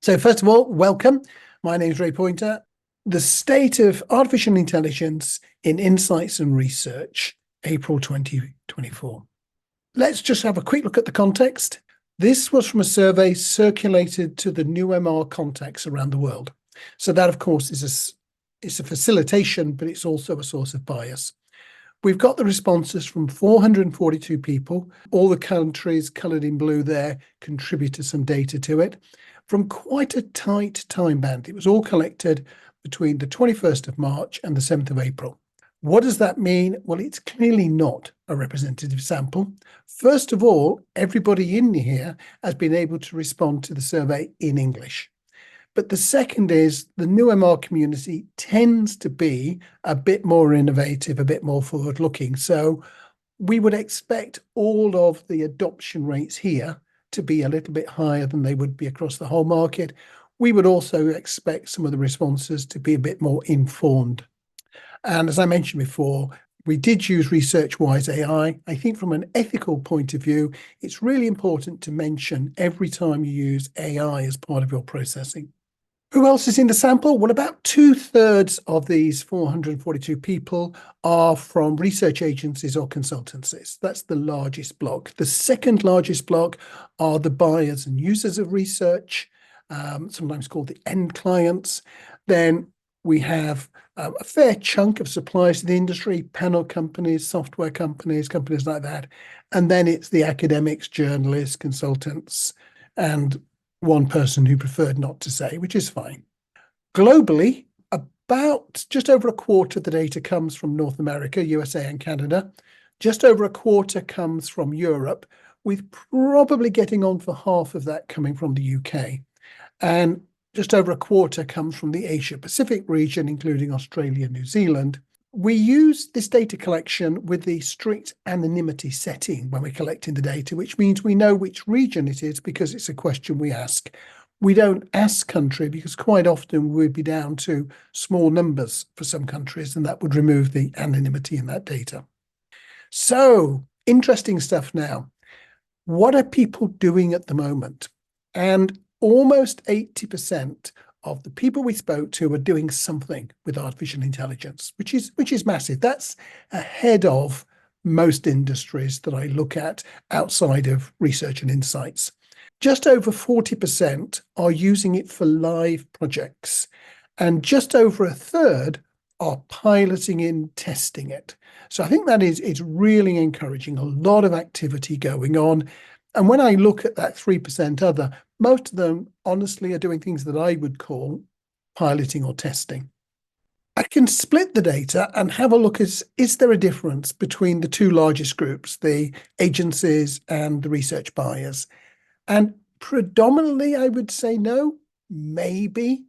So first of all, welcome. My name is Ray Pointer. The State of Artificial Intelligence in Insights and Research, April 2024. Let's just have a quick look at the context. This was from a survey circulated to the NewMR contacts around the world. So that, of course, is a facilitation, but it's also a source of bias. We've got the responses from 442 people. All the countries coloured in blue there contributed some data to it from quite a tight time band. It was all collected between the 21st of March and the 7th of April. What does that mean? Well, it's clearly not a representative sample. First of all, everybody in here has been able to respond to the survey in English. But the second is the NewMR community tends to be a bit more innovative, a bit more forward-looking. So we would expect all of the adoption rates here to be a little bit higher than they would be across the whole market. We would also expect some of the responses to be a bit more informed. And as I mentioned before, we did use ResearchWise AI. I think from an ethical point of view, it's really important to mention every time you use AI as part of your processing. Who else is in the sample? Well, about 2/3 of these 442 people are from research agencies or consultancies. That's the largest block. The second largest block are the buyers and users of research, sometimes called the end clients. Then we have a fair chunk of suppliers to the industry, panel companies, software companies, companies like that. And then it's the academics, journalists, consultants, and one person who preferred not to say, which is fine. Globally, about just over a quarter of the data comes from North America, USA and Canada. Just over a quarter comes from Europe, with probably getting on for half of that coming from the UK. And just over a quarter comes from the Asia Pacific region, including Australia and New Zealand. We use this data collection with the strict anonymity setting when we're collecting the data, which means we know which region it is because it's a question we ask. We don't ask country because quite often we'd be down to small numbers for some countries, and that would remove the anonymity in that data. So, interesting stuff now. What are people doing at the moment? And almost 80% of the people we spoke to are doing something with artificial intelligence, which is massive. That's ahead of most industries that I look at outside of research and insights. Just over 40% are using it for live projects, and just over a third are piloting and testing it. So I think that is really encouraging, a lot of activity going on. And when I look at that 3% other, most of them honestly are doing things that I would call piloting or testing. I can split the data and have a look at, is there a difference between the two largest groups, the agencies and the research buyers? And predominantly, I would say no. Maybe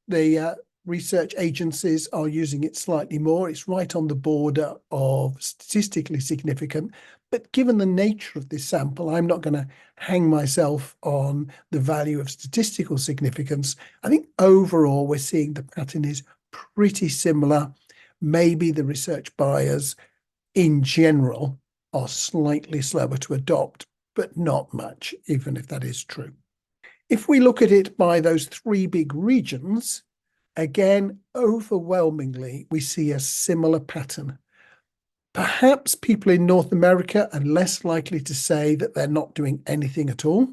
the research agencies are using it slightly more. It's right on the border of statistically significant. But given the nature of this sample, I'm not going to hang myself on the value of statistical significance. I think overall, we're seeing the pattern is pretty similar. Maybe the research buyers in general are slightly slower to adopt, but not much, even if that is true. If we look at it by those three big regions, again, overwhelmingly, we see a similar pattern. Perhaps people in North America are less likely to say that they're not doing anything at all,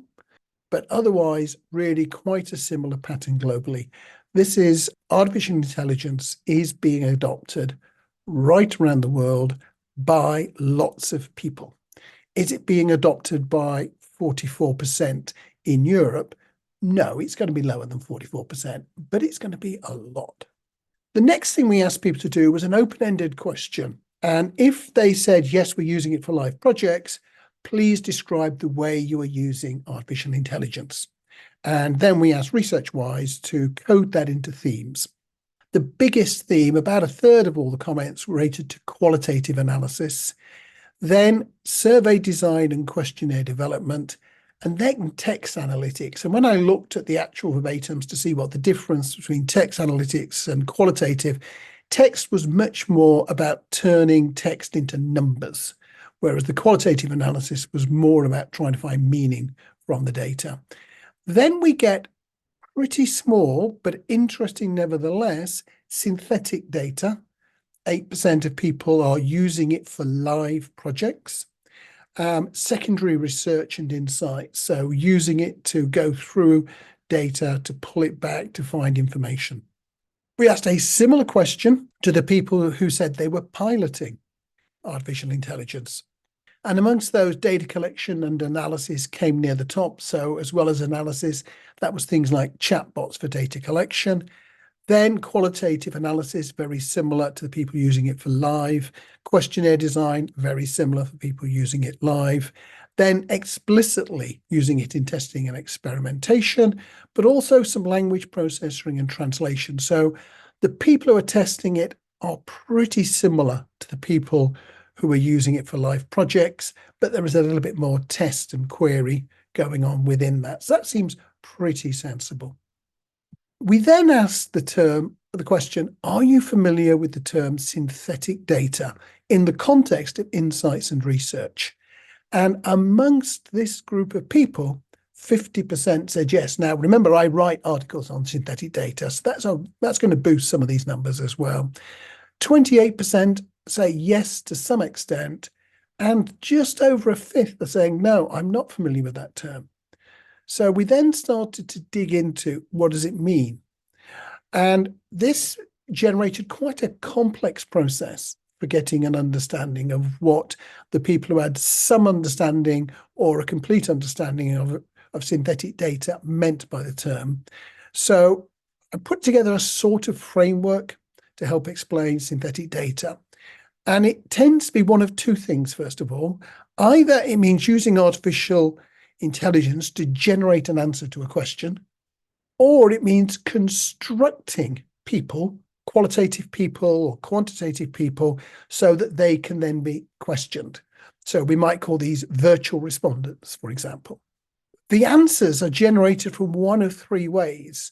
but otherwise really quite a similar pattern globally. This is artificial intelligence is being adopted right around the world by lots of people. Is it being adopted by 44% in Europe? No, it's going to be lower than 44%, but it's going to be a lot. The next thing we asked people to do was an open-ended question. And if they said, yes, we're using it for live projects, please describe the way you are using artificial intelligence. And then we asked ResearchWise to code that into themes. The biggest theme, about a third of all the comments, related to qualitative analysis, then survey design and questionnaire development, and then text analytics. And when I looked at the actual verbatims to see what the difference between text analytics and qualitative, text was much more about turning text into numbers, whereas the qualitative analysis was more about trying to find meaning from the data. Then we get pretty small, but interesting nevertheless, synthetic data. 8% of people are using it for live projects. Secondary research and insights, so using it to go through data, to pull it back, to find information. We asked a similar question to the people who said they were piloting artificial intelligence. And amongst those, data collection and analysis came near the top. So as well as analysis, that was things like chatbots for data collection. Then qualitative analysis, very similar to the people using it for live. Questionnaire design, very similar for people using it live. Then explicitly using it in testing and experimentation, but also some language processing and translation. So the people who are testing it are pretty similar to the people who are using it for live projects, but there is a little bit more test and query going on within that. So that seems pretty sensible. We then asked the question, are you familiar with the term synthetic data in the context of insights and research? And amongst this group of people, 50% said yes. Now, remember, I write articles on synthetic data, so that's going to boost some of these numbers as well. 28% say yes to some extent, and just over a fifth are saying, no, I'm not familiar with that term. So we then started to dig into what does it mean? And this generated quite a complex process for getting an understanding of what the people who had some understanding or a complete understanding of synthetic data meant by the term. So I put together a sort of framework to help explain synthetic data. And it tends to be one of two things, first of all. Either it means using artificial intelligence to generate an answer to a question, or it means constructing people, qualitative people or quantitative people, so that they can then be questioned. So we might call these virtual respondents, for example. The answers are generated from one of three ways.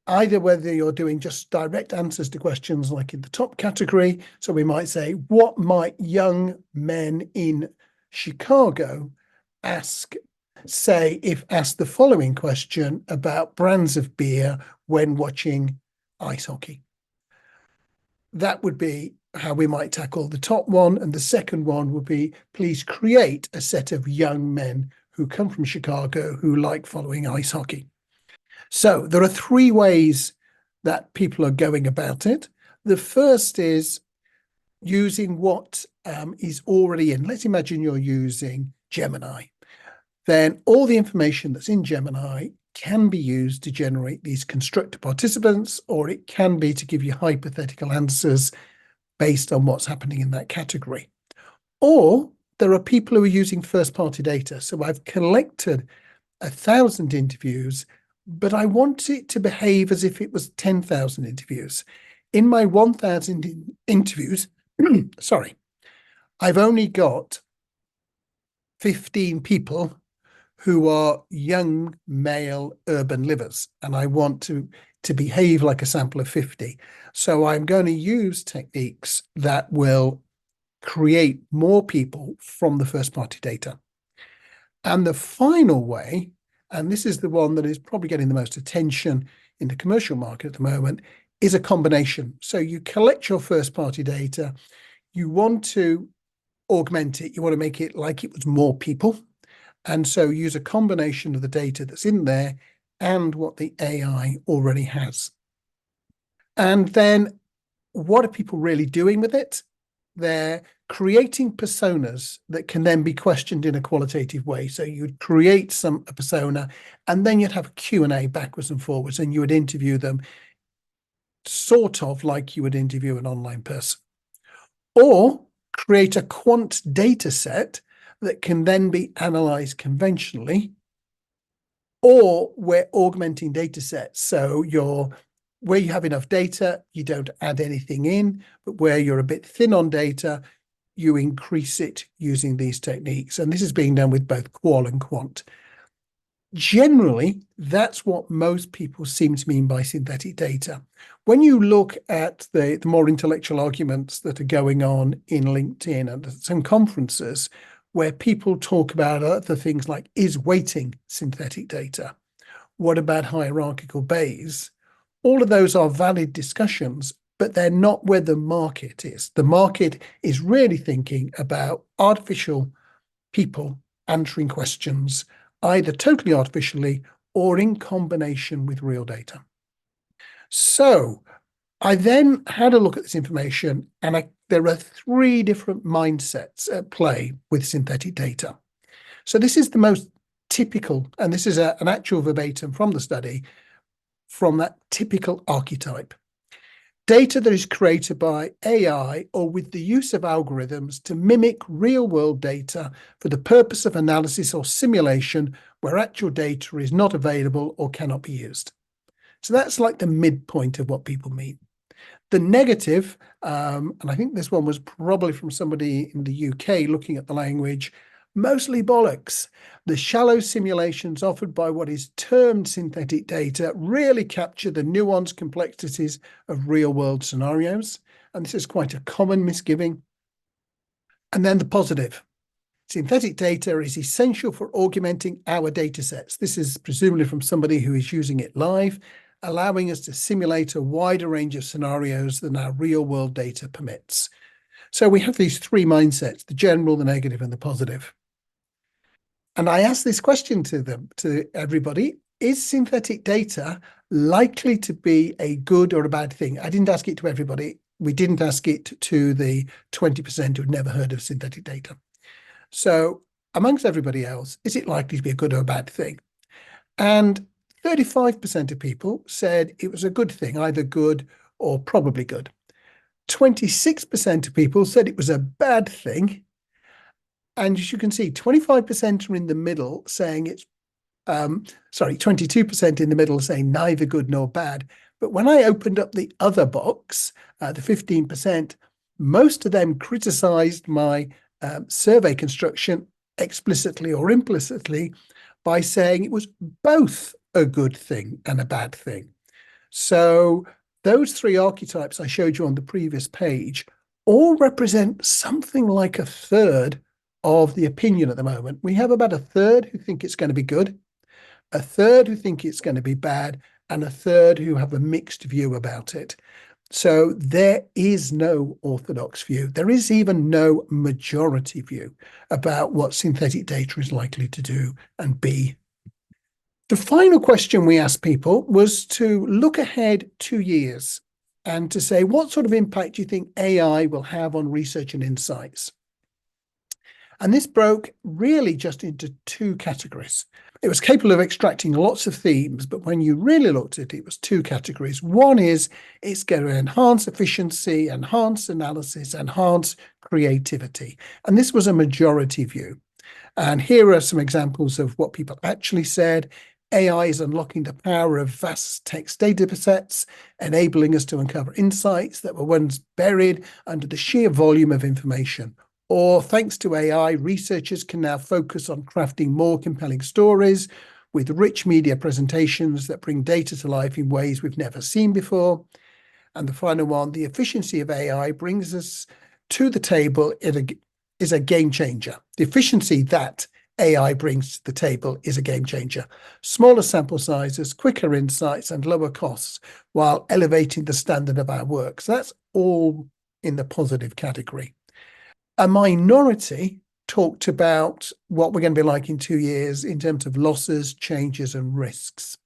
Either whether you're doing just direct answers to questions like in the top category. So we might say, what might young men in Chicago ask, say, if asked the following question about brands of beer when watching ice hockey? That would be how we might tackle the top one. And the second one would be, please create a set of young men who come from Chicago who like following ice hockey. So there are three ways that people are going about it. The first is using what is already in. Let's imagine you're using Gemini. Then all the information that's in Gemini can be used to generate these constructor participants, or it can be to give you hypothetical answers based on what's happening in that category. Or there are people who are using first-party data. So I've collected 1,000 interviews, but I want it to behave as if it was 10,000 interviews. In my 1,000 interviews, sorry, I've only got 15 people who are young male urban livers, and I want to behave like a sample of 50. So I'm going to use techniques that will create more people from the first-party data. And the final way, and this is the one that is probably getting the most attention in the commercial market at the moment, is a combination. So you collect your first-party data, you want to augment it, you want to make it like it was more people, and so use a combination of the data that's in there and what the AI already has. And then what are people really doing with it? They're creating personas that can then be questioned in a qualitative way. So you'd create a persona, and then you'd have a Q&A backwards and forwards, and you would interview them sort of like you would interview an online person. Or create a quant data set that can then be analyzed conventionally, or we're augmenting data sets. So where you have enough data, you don't add anything in, but where you're a bit thin on data, you increase it using these techniques. And this is being done with both qual and quant. Generally, that's what most people seem to mean by synthetic data. When you look at the more intellectual arguments that are going on in LinkedIn and some conferences where people talk about other things like, is weighting synthetic data? What about hierarchical Bayes? All of those are valid discussions, but they're not where the market is. The market is really thinking about artificial people answering questions, either totally artificially or in combination with real data. So I then had a look at this information, and there are three different mindsets at play with synthetic data. So this is the most typical, and this is an actual verbatim from the study, from that typical archetype. Data that is created by AI or with the use of algorithms to mimic real-world data for the purpose of analysis or simulation where actual data is not available or cannot be used. So that's like the midpoint of what people mean. The negative, and I think this one was probably from somebody in the UK looking at the language, mostly bollocks. The shallow simulations offered by what is termed synthetic data really capture the nuanced complexities of real-world scenarios, and this is quite a common misgiving. And then the positive. Synthetic data is essential for augmenting our data sets. This is presumably from somebody who is using it live, allowing us to simulate a wider range of scenarios than our real-world data permits. So we have these three mindsets: the general, the negative, and the positive. And I asked this question to everybody: is synthetic data likely to be a good or a bad thing? I didn't ask it to everybody. We didn't ask it to the 20% who'd never heard of synthetic data. So amongst everybody else, is it likely to be a good or a bad thing? And 35% of people said it was a good thing, either good or probably good. 26% of people said it was a bad thing. And as you can see, 25% are in the middle saying it's, 22% in the middle saying neither good nor bad. But when I opened up the other box, the 15%, most of them criticized my survey construction explicitly or implicitly by saying it was both a good thing and a bad thing. So those three archetypes I showed you on the previous page all represent something like a third of the opinion at the moment. We have about a third who think it's going to be good, a third who think it's going to be bad, and a third who have a mixed view about it. So there is no orthodox view. There is even no majority view about what synthetic data is likely to do and be. The final question we asked people was to look ahead 2 years and to say, what sort of impact do you think AI will have on research and insights? And this broke really just into two categories. It was capable of extracting lots of themes, but when you really looked at it, it was two categories. One is it's going to enhance efficiency, enhance analysis, enhance creativity. And this was a majority view. And here are some examples of what people actually said. AI is unlocking the power of vast text data sets, enabling us to uncover insights that were once buried under the sheer volume of information. Or thanks to AI, researchers can now focus on crafting more compelling stories with rich media presentations that bring data to life in ways we've never seen before. And the final one, the efficiency of AI brings us to the table. It is a game changer. The efficiency that AI brings to the table is a game changer. Smaller sample sizes, quicker insights, and lower costs while elevating the standard of our work. So that's all in the positive category. A minority talked about what we're going to be like in 2 years in terms of losses, changes, and risks.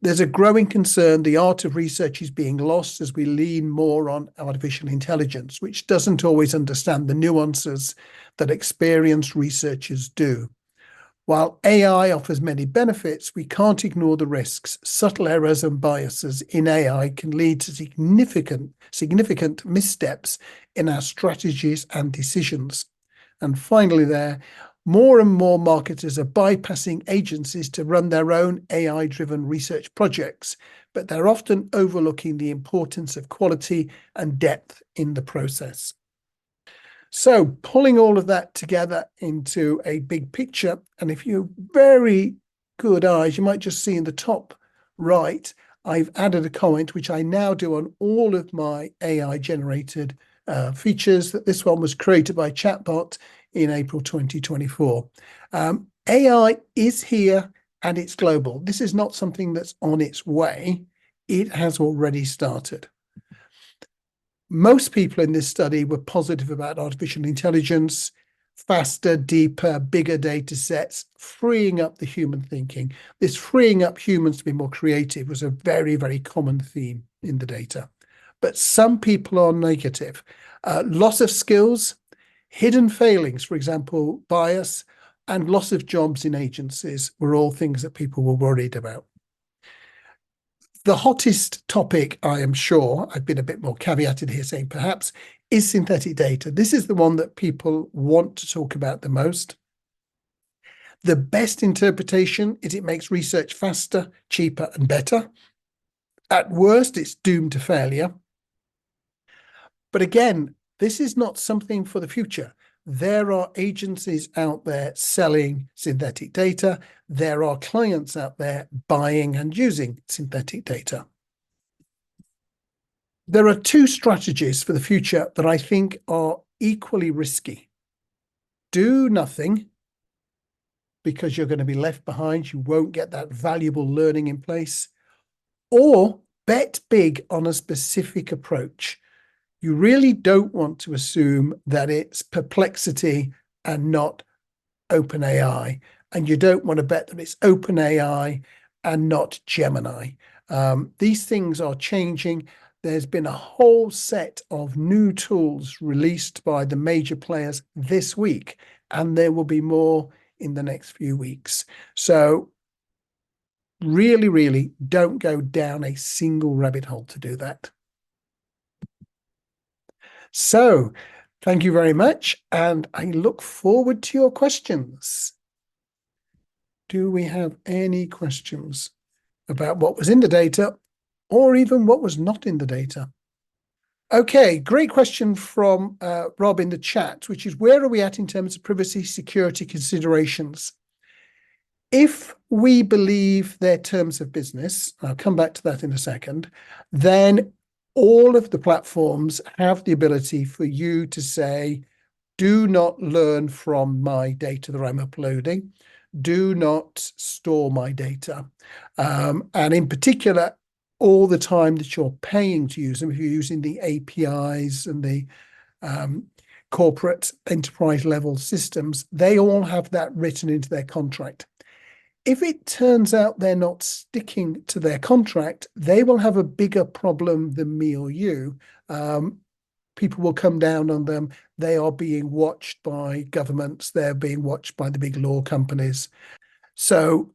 There's a growing concern the art of research is being lost as we lean more on artificial intelligence, which doesn't always understand the nuances that experienced researchers do. While AI offers many benefits, we can't ignore the risks. Subtle errors and biases in AI can lead to significant missteps in our strategies and decisions. And finally more and more marketers are bypassing agencies to run their own AI-driven research projects, but they're often overlooking the importance of quality and depth in the process. So pulling all of that together into a big picture, and if you're very good eyes, you might just see in the top right, I've added a comment, which I now do on all of my AI-generated features, that this one was created by chatbot in April 2024. AI is here. and it's global. This is not something that's on its way. It has already started. Most people in this study were positive about artificial intelligence, faster, deeper, bigger data sets, freeing up the human thinking. This freeing up humans to be more creative was a very, very common theme in the data. But some people are negative. Loss of skills, hidden failings, for example, bias, and loss of jobs in agencies were all things that people were worried about. The hottest topic, I am sure, I've been a bit more caveated here saying perhaps, is synthetic data. This is the one that people want to talk about the most. The best interpretation is it makes research faster, cheaper, and better. At worst, it's doomed to failure. But again, this is not something for the future. There are agencies out there selling synthetic data. There are clients out there buying and using synthetic data. There are two strategies for the future that I think are equally risky. Do nothing because you're going to be left behind. You won't get that valuable learning in place. Or bet big on a specific approach. You really don't want to assume that it's Perplexity and not OpenAI. And you don't want to bet that it's OpenAI and not Gemini. These things are changing. There's been a whole set of new tools released by the major players this week, and there will be more in the next few weeks. So really, really don't go down a single rabbit hole to do that. So thank you very much, and I look forward to your questions. Do we have any questions about what was in the data or even what was not in the data? Okay, great question from Rob in the chat, which is where are we at in terms of privacy security considerations? If we believe their terms of business, I'll come back to that in a second, then all of the platforms have the ability for you to say, do not learn from my data that I'm uploading. Do not store my data. And in particular, all the time that you're paying to use them, if you're using the APIs and the corporate enterprise level systems, they all have that written into their contract. If it turns out they're not sticking to their contract, they will have a bigger problem than me or you. People will come down on them. They are being watched by governments. They're being watched by the big law companies. So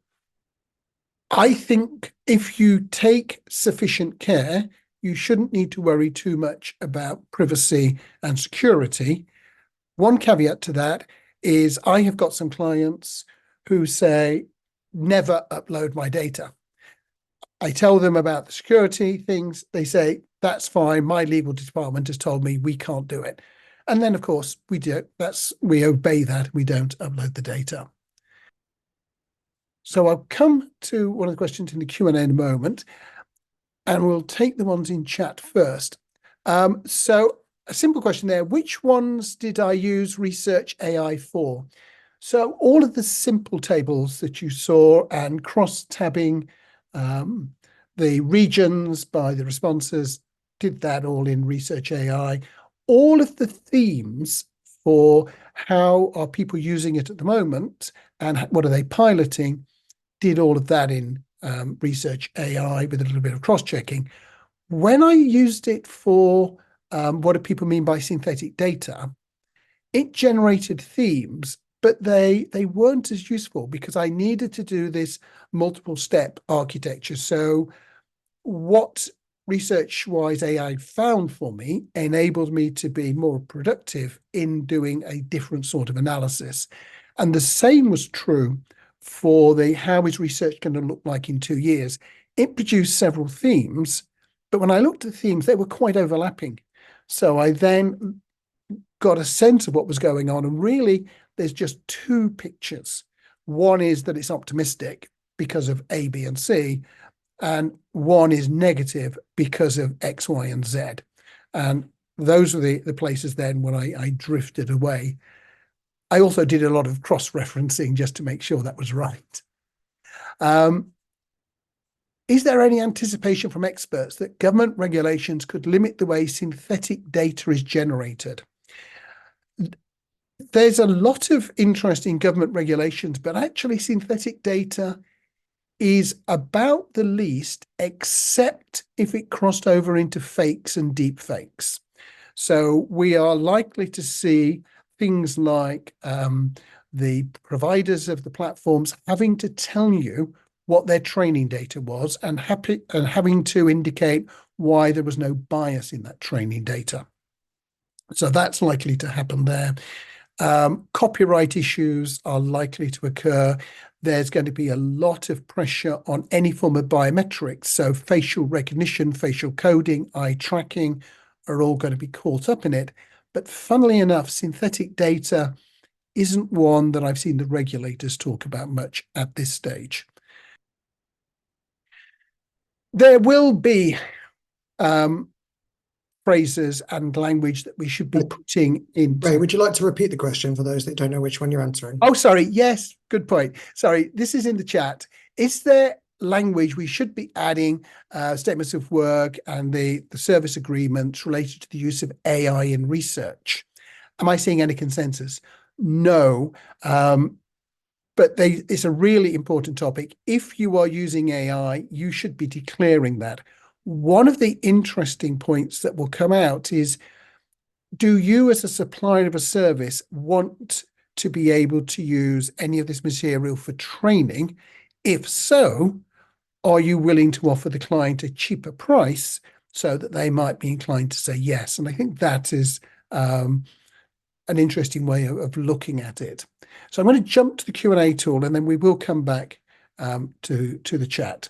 I think if you take sufficient care, you shouldn't need to worry too much about privacy and security. One caveat to that is I have got some clients who say, never upload my data. I tell them about the security things. They say, that's fine. My legal department has told me we can't do it. And then, of course, we do. We obey that. We don't upload the data. So I'll come to one of the questions in the Q&A in a moment, and we'll take the ones in chat first. So a simple question there. Which ones did I use Research AI for? So all of the simple tables that you saw and cross-tabbing the regions by the responses, did that all in Research AI. All of the themes for how are people using it at the moment and what are they piloting, did all of that in Research AI with a little bit of cross-checking. When I used it for what do people mean by synthetic data, it generated themes, but they weren't as useful because I needed to do this multiple step architecture. So what ResearchWise AI found for me enabled me to be more productive in doing a different sort of analysis. And the same was true for the how is research going to look like in 2 years. It produced several themes, but when I looked at the themes, they were quite overlapping. So I then got a sense of what was going on. And really, there's just two pictures. One is that it's optimistic because of A, B, and C. And one is negative because of X, Y, and Z. And those were the places then when I drifted away. I also did a lot of cross-referencing just to make sure that was right. Is there any anticipation from experts that government regulations could limit the way synthetic data is generated? There's a lot of interest in government regulations, but actually synthetic data is about the least, except if it crossed over into fakes and deep fakes. So we are likely to see things like the providers of the platforms having to tell you what their training data was and having to indicate why there was no bias in that training data. So that's likely to happen there. Copyright issues are likely to occur. There's going to be a lot of pressure on any form of biometrics. So facial recognition, facial coding, eye tracking are all going to be caught up in it. But funnily enough, synthetic data isn't one that I've seen the regulators talk about much at this stage. There will be phrases and language that we should be putting in. Ray, would you like to repeat the question for those that don't know which one you're answering? Oh, sorry. Yes, good point. Sorry, this is in the chat. Is there language we should be adding, statements of work and the service agreements related to the use of AI in research? Am I seeing any consensus? No, but it's a really important topic. If you are using AI, you should be declaring that. One of the interesting points that will come out is, do you as a supplier of a service want to be able to use any of this material for training? If so, are you willing to offer the client a cheaper price so that they might be inclined to say yes? And I think that is an interesting way of looking at it. So I'm going to jump to the Q&A tool, and then we will come back to the chat.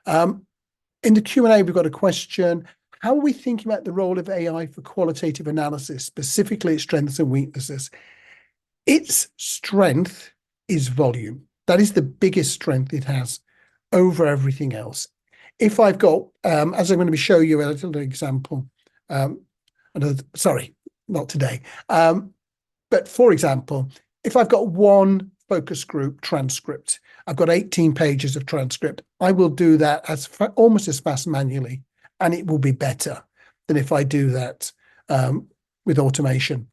In the Q&A, we've got a question. How are we thinking about the role of AI for qualitative analysis, specifically its strengths and weaknesses? Its strength is volume. That is the biggest strength it has over everything else. If I've got, as I'm going to be showing you a little example, sorry, not today. But for example, if I've got one focus group transcript, I've got 18 pages of transcript, I will do that almost as fast manually, and it will be better than if I do that with automation.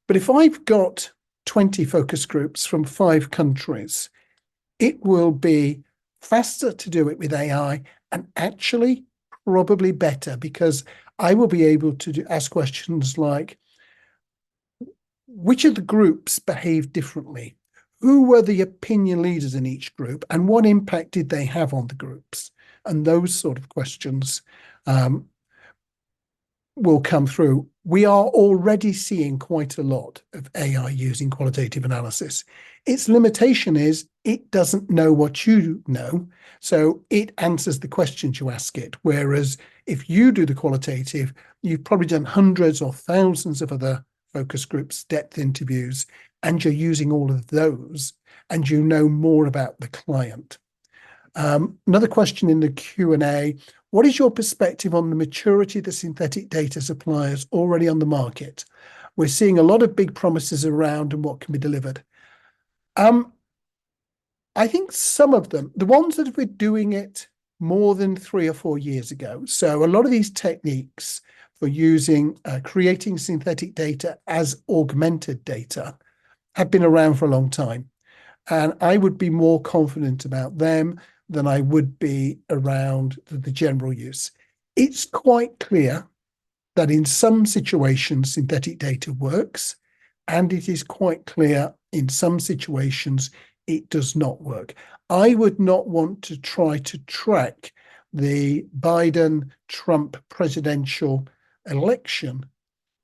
But if I've got 20 focus groups from 5 countries, it will be faster to do it with AI and actually probably better, because I will be able to ask questions like, which of the groups behave differently? Who were the opinion leaders in each group, and what impact did they have on the groups? And those sort of questions will come through. We are already seeing quite a lot of AI using qualitative analysis. Its limitation is it doesn't know what you know, so it answers the questions you ask it. Whereas if you do the qualitative, you've probably done hundreds or thousands of other focus groups, depth interviews, and you're using all of those, and you know more about the client. Another question in the Q&A, what is your perspective on the maturity of the synthetic data suppliers already on the market? We're seeing a lot of big promises around and what can be delivered. I think some of them, the ones that have been doing it more than 3 or 4 years ago, so a lot of these techniques for using, creating synthetic data as augmented data have been around for a long time. And I would be more confident about them than I would be around the general use. It's quite clear that in some situations, synthetic data works, and it is quite clear in some situations, it does not work. I would not want to try to track the Biden-Trump presidential election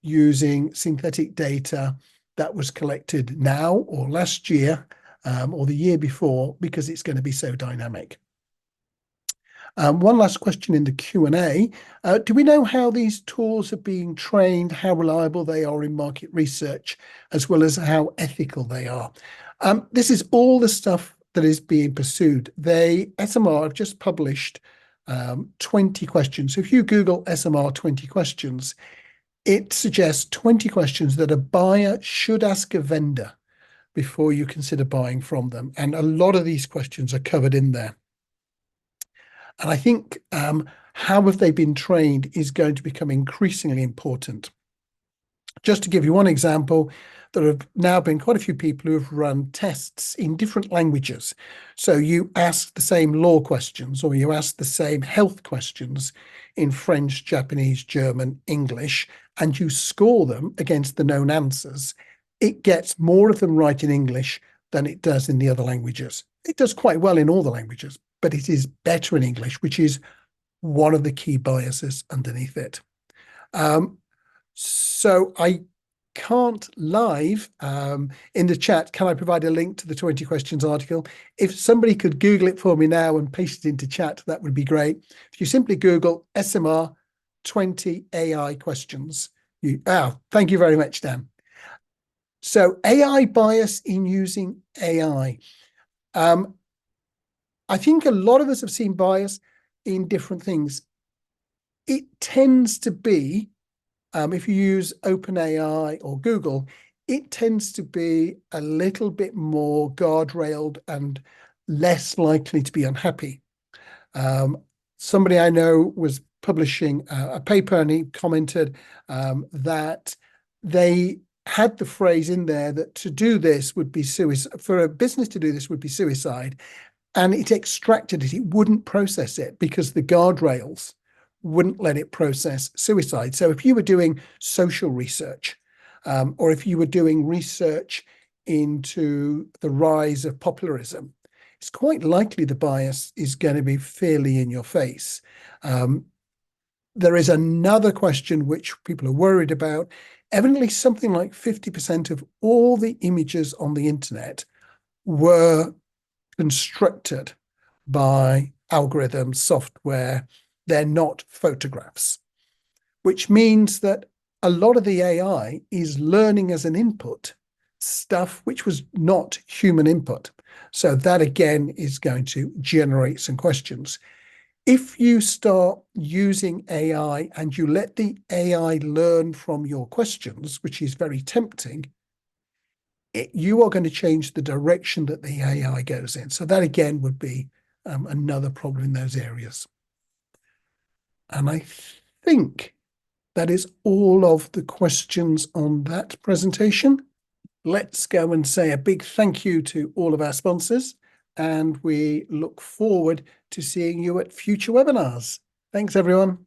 using synthetic data that was collected now or last year or the year before, because it's going to be so dynamic. One last question in the Q&A. Do we know how these tools are being trained, how reliable they are in market research, as well as how ethical they are? This is all the stuff that is being pursued. SMR have just published 20 questions. So if you Google SMR 20 questions, it suggests 20 questions that a buyer should ask a vendor before you consider buying from them. And a lot of these questions are covered in there. And I think how have they been trained is going to become increasingly important. Just to give you one example, there have now been quite a few people who have run tests in different languages. So you ask the same law questions or you ask the same health questions in French, Japanese, German, English, and you score them against the known answers. It gets more of them right in English than it does in the other languages. It does quite well in all the languages, but it is better in English, which is one of the key biases underneath it. So I can't live in the chat. Can I provide a link to the 20 questions article? If somebody could Google it for me now and paste it into chat, that would be great. If you simply Google SMR 20 AI questions, thank you very much, Dan. So AI bias in using AI. I think a lot of us have seen bias in different things. It tends to be, if you use OpenAI or Google, it tends to be a little bit more guardrailed and less likely to be unhappy. Somebody I know was publishing a paper and he commented that they had the phrase in there that to do this would be suicide, for a business to do this would be suicide. And it extracted it. It wouldn't process it because the guardrails wouldn't let it process suicide. So if you were doing social research, or if you were doing research into the rise of popularism, it's quite likely the bias is going to be fairly in your face. There is another question which people are worried about. Evidently, something like 50% of all the images on the internet were constructed by algorithms, software. They're not photographs, which means that a lot of the AI is learning as an input stuff which was not human input. So that again is going to generate some questions. If you start using AI and you let the AI learn from your questions, which is very tempting, you are going to change the direction that the AI goes in. So that again would be another problem in those areas. And I think that is all of the questions on that presentation. Let's go and say a big thank you to all of our sponsors, and we look forward to seeing you at future webinars. Thanks, everyone.